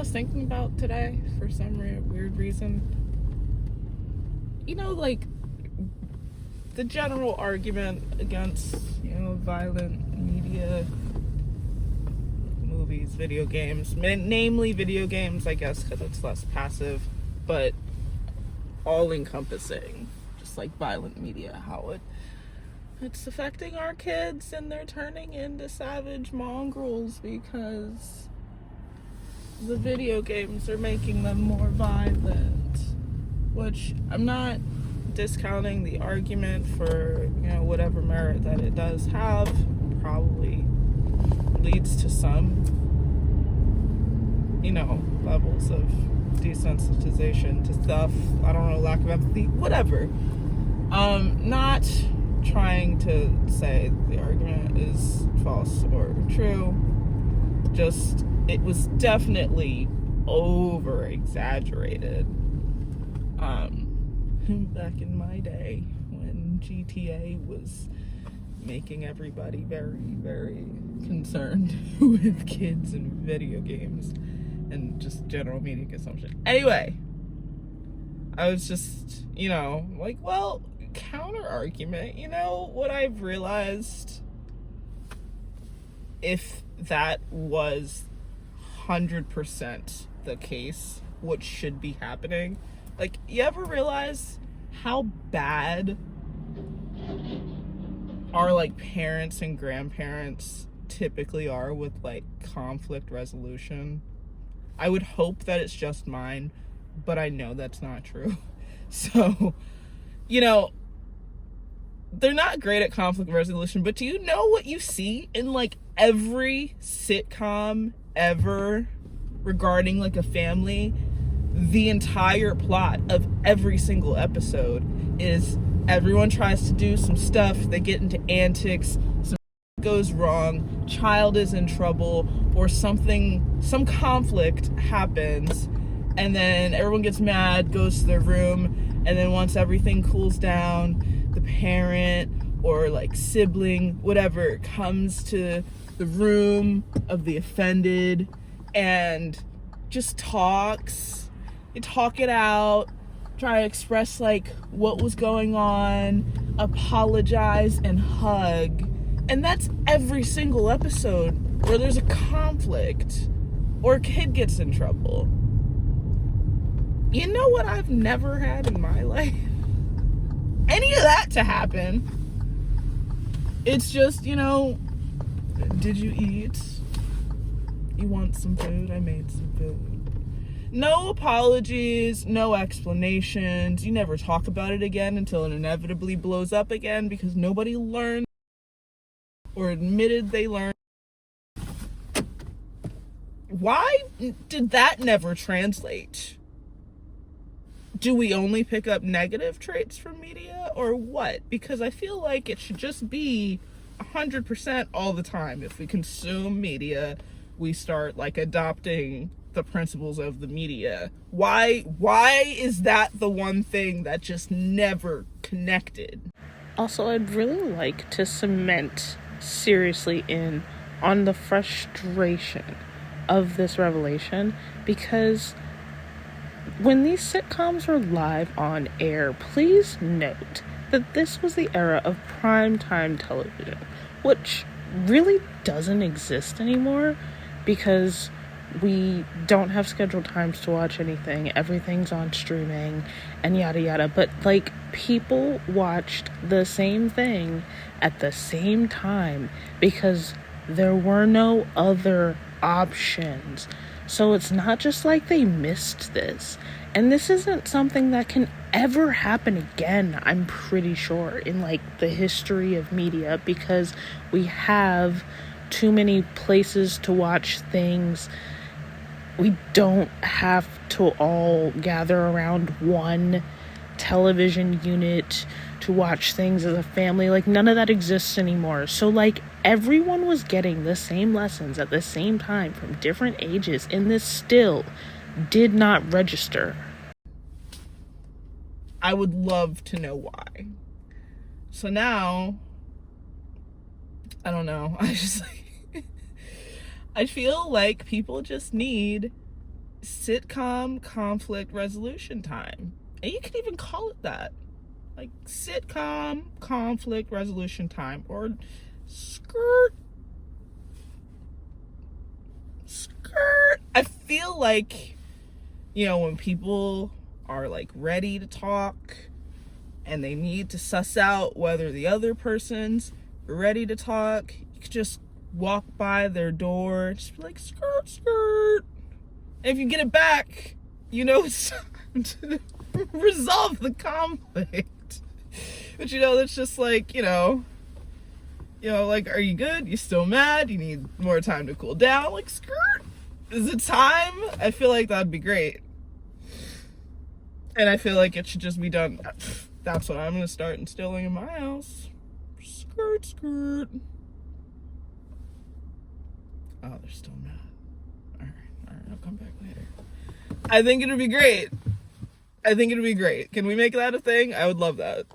was thinking about today for some weird reason? Like the general argument against, violent media, movies, video games, namely video games, I guess, because it's less passive, but all encompassing, just like violent media, how it's affecting our kids and they're turning into savage mongrels because the video games are making them more violent, which I'm not discounting the argument for, whatever merit that it does have. Probably leads to some, levels of desensitization to stuff. I don't know, lack of empathy, whatever. Not trying to say the argument is false or true. Just, it was definitely over exaggerated. Back in my day when GTA was making everybody very, very concerned with kids and video games and just general media consumption. Anyway, I was just, counter argument, what I've realized, if that was 100% the case, what should be happening, you ever realize how bad our parents and grandparents typically are with conflict resolution? I would hope that it's just mine, but I know that's not true. So, they're not great at conflict resolution, but do you know what you see in every sitcom ever regarding a family? The entire plot of every single episode is everyone tries to do some stuff, they get into antics, some goes wrong, child is in trouble, or some conflict happens, and then everyone gets mad, goes to their room, and then once everything cools down, the parent or sibling, whatever, comes to the room of the offended and just talks. You talk it out, try to express what was going on, apologize, and hug. And that's every single episode where there's a conflict or a kid gets in trouble. You know what I've never had in my life? Any of that to happen. It's just, did you eat? You want some food? I made some food. No apologies, no explanations. You never talk about it again until it inevitably blows up again because nobody learned or admitted they learned. Why did that never translate? Do we only pick up negative traits from media or what? Because I feel like it should just be 100% all the time. If we consume media, we start adopting the principles of the media. Why is that the one thing that just never connected? Also, I'd really like to cement seriously in on the frustration of this revelation, because when these sitcoms were live on air, please note that this was the era of primetime television, which really doesn't exist anymore because we don't have scheduled times to watch anything. Everything's on streaming and yada yada. But people watched the same thing at the same time because there were no other options. So it's not just they missed this. And this isn't something that can ever happen again, I'm pretty sure, in the history of media, because we have too many places to watch things. We don't have to all gather around one television unit to watch things as a family. None of that exists anymore. So everyone was getting the same lessons at the same time from different ages, and this still did not register. I would love to know why. So now, I don't know. I feel like people just need sitcom conflict resolution time. And you can even call it that. Like sitcom conflict resolution time, or skirt. I feel like, when people are like ready to talk and they need to suss out whether the other person's ready to talk, you could just walk by their door, just be like, skirt, skirt. And if you get it back, it's time to resolve the conflict. But that's just like, like, are you good? You still mad? You need more time to cool down? Like, skirt. Is it time? I feel like that'd be great. And I feel like it should just be done. That's what I'm going to start instilling in my house. Skirt, skirt. Oh, they're still mad. All right, I'll come back later. I think it'd be great. Can we make that a thing? I would love that.